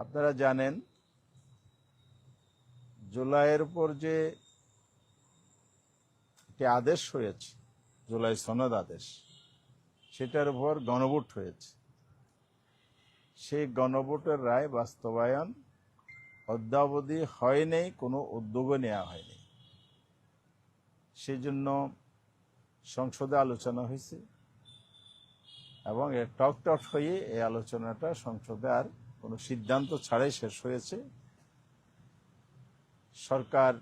আপনারা জানেন জুলাইয়ের উপর যে একটি আদেশ হয়েছে, জুলাই সনদ আদেশ, সেটার উপর গণভোট হয়েছে। সেই গণভোটের রায় বাস্তবায়ন অদ্যাবধি হয়নি, কোনো উদ্যোগও নেওয়া হয়নি। সেই জন্য সংসদে আলোচনা হয়েছে এবং টক হয়ে এই আলোচনাটা সংসদে আর কোনো সিদ্ধান্ত ছাড়াই শেষ হয়েছে। সরকার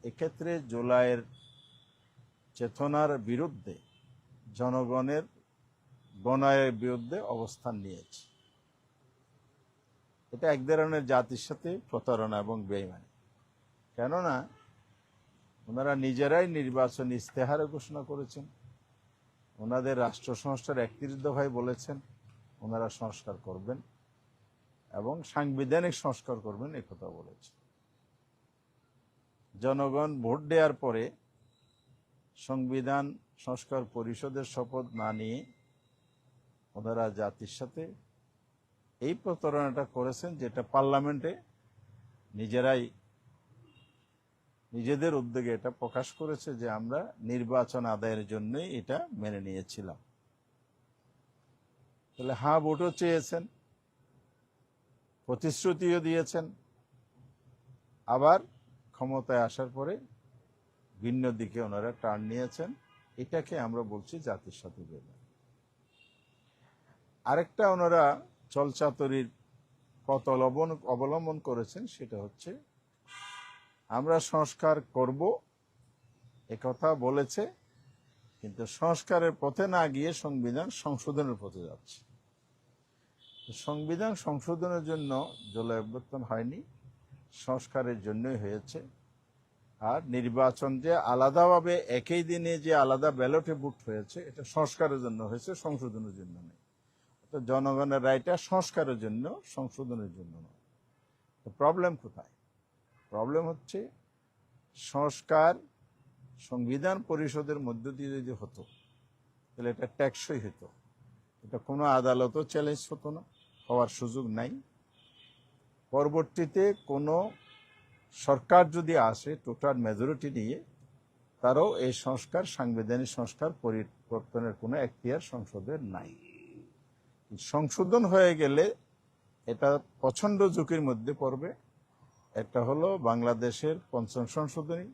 এক্ষেত্রে জুলাইয়ের চেতনার বিরুদ্ধে, জনগণের গণায়ের বিরুদ্ধে অবস্থান নিয়েছে। এটা এক ধরনের জাতির সাথে প্রতারণা এবং বেইমানি। কেননা ওনারা নিজেরাই নির্বাচন ইস্তেহারে ঘোষণা করেছেন, ওনাদের রাষ্ট্র সংস্কার 31 দফায় বলেছেন ওনারা সংস্কার করবেন এবং সাংবিধানিক সংস্কার করবেন, একথা বলেছেন। জনগণ ভোট দেওয়ার পরে সংবিধান সংস্কার পরিষদের শপথ না নিয়ে ওনারা জাতির সাথে এই প্রতারণাটা করেছেন, যেটা পার্লামেন্টে নিজেরাই নিজেদের উদ্যোগে এটা প্রকাশ করেছে যে আমরা নির্বাচন আদায়ের জন্যই এটা মেনে নিয়েছিলাম। তাহলে হ্যাঁ ভোটও চেয়েছেন, প্রতিশ্রুতিও দিয়েছেন, আবার ক্ষমতায় আসার পরে ভিন্ন দিকে ওনারা টার্ন নিয়েছেন। এটাকে আমরা বলছি জাতির সাথে বেইমানি। আরেকটা ওনারা চলচাতুরির পথ অবলম্বন করেছেন, সেটা হচ্ছে আমরা সংস্কার করব একথা বলেছে, কিন্তু সংস্কারের পথে না গিয়ে সংবিধান সংশোধনের পথে যাচ্ছে। সংবিধান সংশোধনের জন্য জুলাই অভ্যুত্থান হয়নি, সংস্কারের জন্যই হয়েছে। আর নির্বাচন যে আলাদাভাবে একই দিনে যে আলাদা ব্যালটে ভোট হয়েছে, এটা সংস্কারের জন্য হয়েছে, সংশোধনের জন্য নয়। জনগণের রায়টা সংস্কারের জন্য, সংশোধনের জন্য নয়। তো প্রবলেম কোথায়? প্রবলেম হচ্ছে সংস্কার সংবিধান পরিষদের মধ্য দিয়ে যদি হতো তাহলে এটা টেকসই হতো, এটা কোনো আদালতও চ্যালেঞ্জ হতো না, হওয়ার সুযোগ নাই। পরবর্তীতে কোনো সরকার যদি আসে টোটাল মেজরিটি নিয়ে, তারও এই সংস্কার, সাংবিধানিক সংস্কার পরিবর্তনের কোনো এখতিয়ার সংসদের নাই। সংশোধন হয়ে গেলে এটা প্রচণ্ড ঝুঁকির মধ্যে পড়বে। একটা হলো বাংলাদেশের পঞ্চম সংশোধনী,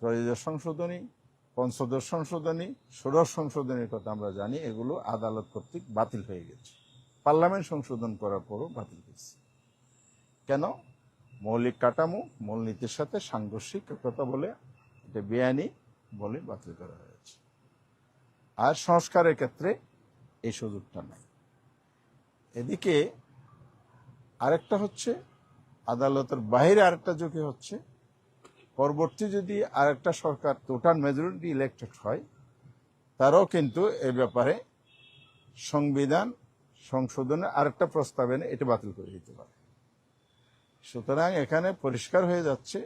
ত্রয়োদশ সংশোধনী, পঞ্চদশ সংশোধনী, ষোড়শ সংশোধনীর কথা আমরা জানি, এগুলো আদালত কর্তৃক বাতিল হয়ে গেছে। পার্লামেন্ট সংশোধন করার পরও বাতিল হয়েছে। কেন? মৌলিক কাঠামো, মূলনীতির সাথে সাংঘর্ষিক কথা বলে, এটা বেআইনি বলে বাতিল করা হয়েছে। আর সংস্কারের ক্ষেত্রে এই সুযোগটা নাই। এদিকে আরেকটা হচ্ছে আদালতের বাইরে আরেকটা ঝুঁকি হচ্ছে, পরবর্তী যদি আরেকটা সরকার টোটাল মেজরিটি ইলেক্টেড হয়, তারাও কিন্তু এ ব্যাপারে সংবিধান সংশোধনের আরেকটা প্রস্তাব এনে এটা বাতিল করে দিতে পারে। সুতরাং এখানে পরিষ্কার হয়ে যাচ্ছে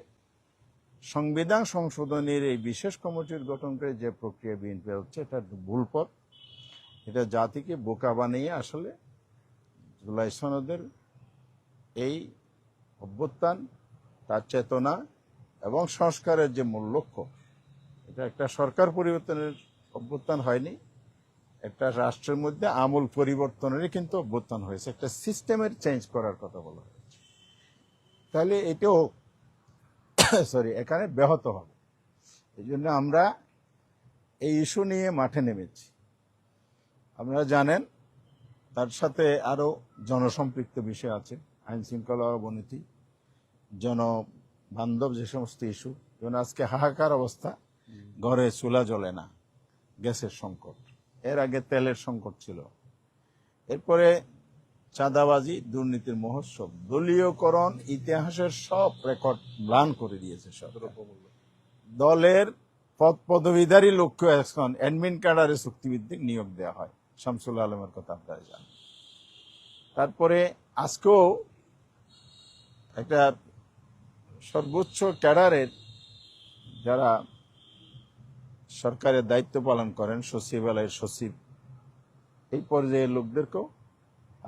সংবিধান সংশোধনের এই বিশেষ কমিটির গঠন করে যে প্রক্রিয়া বিএনপি হচ্ছে, এটা ভুল পথ। এটা জাতিকে বোকা বানিয়ে আসলে জুলাই সনদের এই অভ্যুত্থান, তার চেতনা এবং সংস্কারের যে মূল লক্ষ্য, এটা একটা সরকার পরিবর্তনের অভ্যুত্থান হয়নি, একটা রাষ্ট্রের মধ্যে আমূল পরিবর্তনেরই কিন্তু অভ্যুত্থান হয়েছে, একটা সিস্টেমের চেঞ্জ করার কথা বলা হয়েছে। তাহলে এটাও এখানে ব্যাহত হবে। এই জন্য আমরা এই ইস্যু নিয়ে মাঠে নেমেছি। আপনারা জানেন তার সাথে আরো জনসম্পৃক্ত বিষয় আছে, আইন শৃঙ্খলা অবনতি, জনবান্ধব যে সমস্ত ইস্যু, যেমন আজকে হাহাকার অবস্থা, ঘরে চুলা জ্বলে না, গ্যাসের সংকট, এর আগে তেলের সংকট ছিল, এরপরে চাঁদাবাজি, দুর্নীতির মহোৎসব, দলীয়করণ ইতিহাসের সব রেকর্ড ম্লান করে দিয়েছে। দলের পদ পদবীধারী লোককে এখন অ্যাডমিন ক্যাডারে চুক্তিভিত্তিক নিয়োগ দেওয়া হয়, শামসুল আলমের কথা আপনারা জানেন। তারপরে আজকেও একটা সর্বোচ্চ ক্যাডারের যারা সরকারের দায়িত্ব পালন করেন, সচিবালয়ের সচিব, এই পর্যায়ের লোকদেরকেও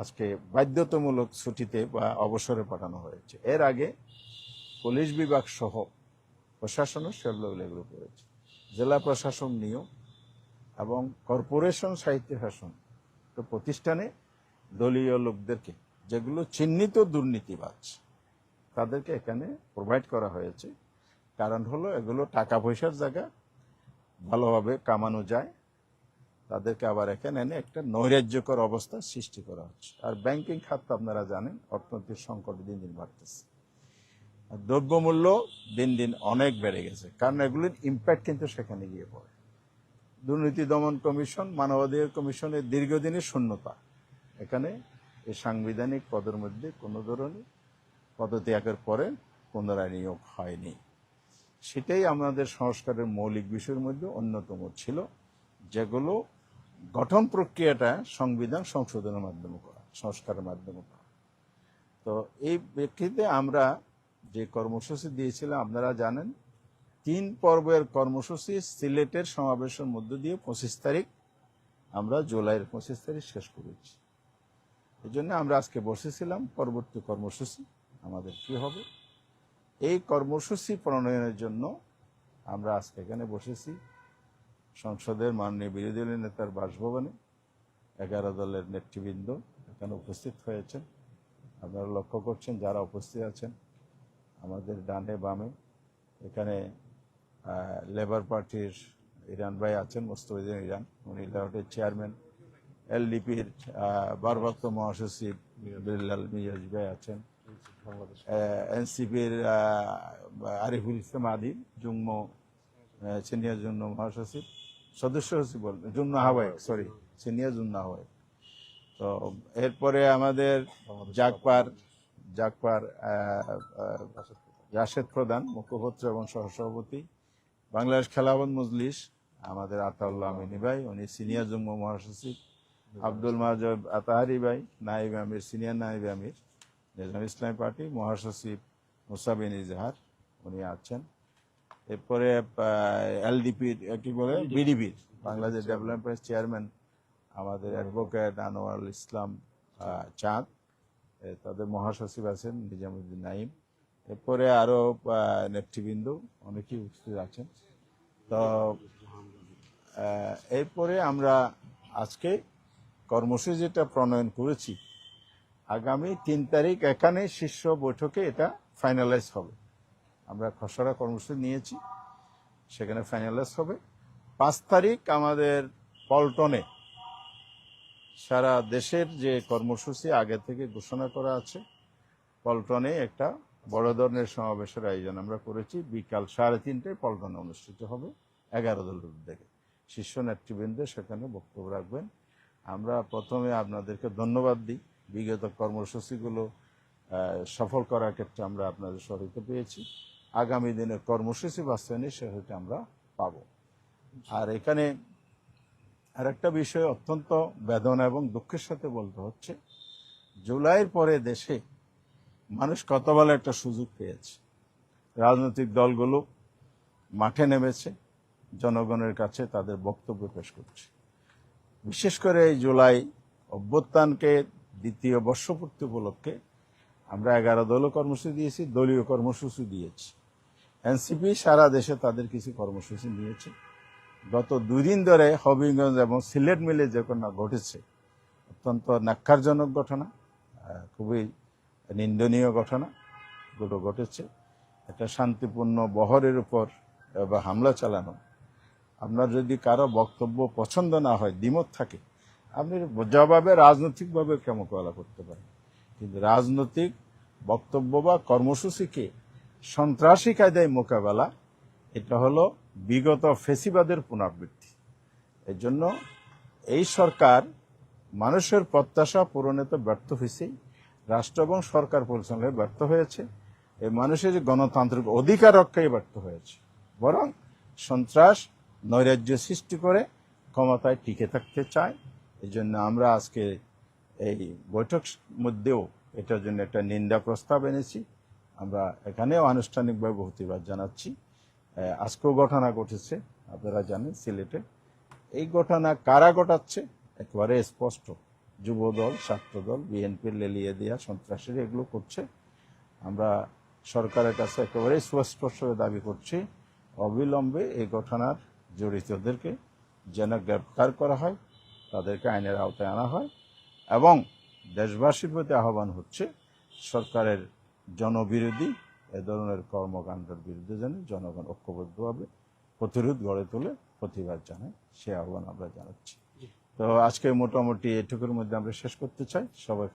আজকে বাধ্যতামূলক ছুটিতে বা অবসরে পাঠানো হয়েছে। এর আগে পুলিশ বিভাগ সহ প্রশাসনও সেগুলো করেছে। জেলা প্রশাসন নিয়োগ এবং কর্পোরেশন সাহিত্য শাসন প্রতিষ্ঠানে দলীয় লোকদেরকে, যেগুলো চিহ্নিত দুর্নীতিবাজ, তাদেরকে এখানে প্রোভাইড করা হয়েছে। কারণ হলো এগুলো টাকা পয়সার জায়গা, ভালোভাবে কামানো যায়, তাদেরকে আবার এখানে এনে একটা নৈরাজ্যকর অবস্থা সৃষ্টি করা হচ্ছে। আর ব্যাংকিং খাত তো আপনারা জানেন অর্থনৈতিক সংকট দিন দিন বাড়তেছে, আর দ্রব্যমূল্য দিন দিন অনেক বেড়ে গেছে, কারণ এগুলির ইম্প্যাক্ট কিন্তু সেখানে গিয়ে পড়ে। দুর্নীতি দমন কমিশন, মানবাধিকার কমিশনের দীর্ঘদিনের শূন্যতা, এখানে এই সাংবিধানিক পদের মধ্যে কোনো ধরনের পদত্যাগের পরে পুনরায় নিয়োগ হয়নি। সেটাই আমাদের সংস্কারের মৌলিক বিষয়ের মধ্যে অন্যতম ছিল, যেগুলো গঠন প্রক্রিয়াটা সংবিধান সংশোধনের মাধ্যমে করা, সংস্কারের মাধ্যমে করা। তো এই প্রেক্ষিতে আমরা যে কর্মসূচি দিয়েছিলাম, আপনারা জানেন 3 পর্বের কর্মসূচি সিলেটের সমাবেশের মধ্য দিয়ে 25 তারিখ, আমরা জুলাইয়ের 25 তারিখ শেষ করেছি। এই জন্য আমরা আজকে বসেছিলাম পরবর্তী কর্মসূচি আমাদের কি হবে। এই কর্মসূচি প্রণয়নের জন্য আমরা আজকে এখানে বসেছি সংসদের মাননীয় বিরোধী দলের নেতার বাসভবনে। 11 দলের নেতৃবৃন্দ এখানে উপস্থিত হয়েছেন। আপনারা লক্ষ্য করছেন যারা উপস্থিত আছেন আমাদের ডানে বামে। এখানে লেবার পার্টির ইরান ভাই আছেন, মোস্তফিজুর ইরান, উনি লেবারের চেয়ারম্যান। এলডিপির ভারপ্রাপ্ত মহাসচিব বিল্লাল মিয়াজ ভাই আছেন। এনসিপির আরিফুল ইসলাম আদি, যুগ্ম সিনিয়র যুগ্ম মহাসচিব, সদস্য সচিব বলবেন, যুগ্ম আহ্বায়ক, সরি সিনিয়র যুগ্ম আহ্বায়ক। তো এরপরে আমাদের জাগপার রাশেদ প্রধান, মুখপত্র এবং সহসভাপতি। বাংলাদেশ খেলাফত মজলিস আমাদের আতাউল্লাহ আমিনী ভাই, উনি সিনিয়র যুগ্ম মহাসচিব। আব্দুল মাজেদ আতাহারি ভাই, নায়েব আমির, সিনিয়র নায়েব আমির নিজাম ইসলামী পার্টি। মহাসচিব মুসা বিন ইজহার, উনি আছেন। এরপরে এলডিপির কি বলে বিডিবির বাংলাদেশ ডেভেলপমেন্ট চেয়ারম্যান আমাদের অ্যাডভোকেট আনোয়ারুল ইসলাম চাঁদ, তাদের মহাসচিব আছেন নিজামুদ্দিন নাইম। এরপরে আরো নেতৃবৃন্দ অনেকেই উপস্থিত আছেন। তো এরপরে আমরা আজকে কর্মসূচি যেটা প্রণয়ন করেছি, আগামী 3 তারিখ এখানে শীর্ষ বৈঠকে এটা ফাইনালাইজ হবে। আমরা খসড়া কর্মসূচি নিয়েছি, সেখানে ফাইনালাইজ হবে। 5 তারিখ আমাদের পল্টনে সারা দেশের যে কর্মসূচি আগে থেকে ঘোষণা করা আছে, পল্টনে একটা বড় ধরনের সমাবেশের আয়োজন আমরা করেছি। বিকাল 3:30টায় পল্টনে অনুষ্ঠিত হবে। 11 দলের উদ্যোগে শীর্ষ নেতৃবৃন্দ সেখানে বক্তব্য রাখবেন। আমরা প্রথমে আপনাদেরকে ধন্যবাদ দিই, বিগত কর্মসূচিগুলো সফল করার ক্ষেত্রে আমরা আপনাদের সহায়তা পেয়েছি। আগামী দিনের কর্মসূচি বাস্তবায়নে সেটা আমরা পাব। আর এখানে আরেকটা বিষয় অত্যন্ত বেদনা এবং দুঃখের সাথে বলতে হচ্ছে, জুলাইয়ের পরে দেশে মানুষ কত ভালো একটা সুযোগ পেয়েছে। রাজনৈতিক দলগুলো মাঠে নেমেছে, জনগণের কাছে তাদের বক্তব্য পেশ করছে। বিশেষ করে এই জুলাই অভ্যুত্থানকে দ্বিতীয় বর্ষপূর্তি উপলক্ষে আমরা 11 দলীয় কর্মসূচি দিয়েছি, দলীয় কর্মসূচি দিয়েছি। এনসিপি সারা দেশে তাদের কিছু কর্মসূচি নিয়েছে। গত 2 দিন ধরে হবিগঞ্জ এবং সিলেট মিলে যে ঘটনা ঘটেছে, অত্যন্ত ন্যাক্কারজনক ঘটনা, খুবই নিন্দনীয় ঘটনা গুলো ঘটেছে। একটা শান্তিপূর্ণ বহরের উপর বা হামলা চালানো, আপনার যদি কারো বক্তব্য পছন্দ না হয়, দ্বিমত থাকে, আপনি জবাবে রাজনৈতিকভাবে মোকাবেলা করতে পারেন। কিন্তু রাজনৈতিক বক্তব্য বা কর্মসূচিকে সন্ত্রাসী কায়দায় মোকাবেলা, এটা হলো বিগত ফেসিবাদের পুনরাবৃত্তি। এই জন্য এই সরকার মানুষের প্রত্যাশা পূরণে তো ব্যর্থ হয়েছেই, রাষ্ট্র এবং সরকার পরিচালনায় ব্যর্থ হয়েছে, এই মানুষের গণতান্ত্রিক অধিকার রক্ষায় ব্যর্থ হয়েছে। বরং সন্ত্রাস নৈরাজ্য সৃষ্টি করে ক্ষমতায় টিকে থাকতে চায়। এই জন্য আমরা আজকে এই বৈঠক মধ্যেও এটার জন্য একটা নিন্দা প্রস্তাব এনেছি। আমরা এখানেও আনুষ্ঠানিকভাবে প্রতিবাদ জানাচ্ছি। আজকেও ঘটনা ঘটেছে, আপনারা জানেন সিলেটে। এই ঘটনা কারা ঘটাচ্ছে একেবারে স্পষ্ট, যুবদল, ছাত্রদল, বিএনপির লেলিয়ে দেওয়া সন্ত্রাসীরা এগুলো করছে। আমরা সরকারের কাছে একেবারে সুস্পষ্টভাবে দাবি করছি, অবিলম্বে এই ঘটনার জড়িতদেরকে যেন গ্রেপ্তার করা হয়, তাদেরকে আইনের আওতায় আনা হয়, এবং দেশবাসীর প্রতি আহ্বান হচ্ছে সরকারের জনবিরোধী এ ধরনের কর্মকাণ্ডের বিরুদ্ধে যেন জনগণ ঐক্যবদ্ধভাবে প্রতিরোধ গড়ে তোলে, প্রতিবাদ জানায়, সে আহ্বান আমরা জানাচ্ছি। তো আজকে মোটামুটি এটুকুর মধ্যে আমরা শেষ করতে চাই। সবাই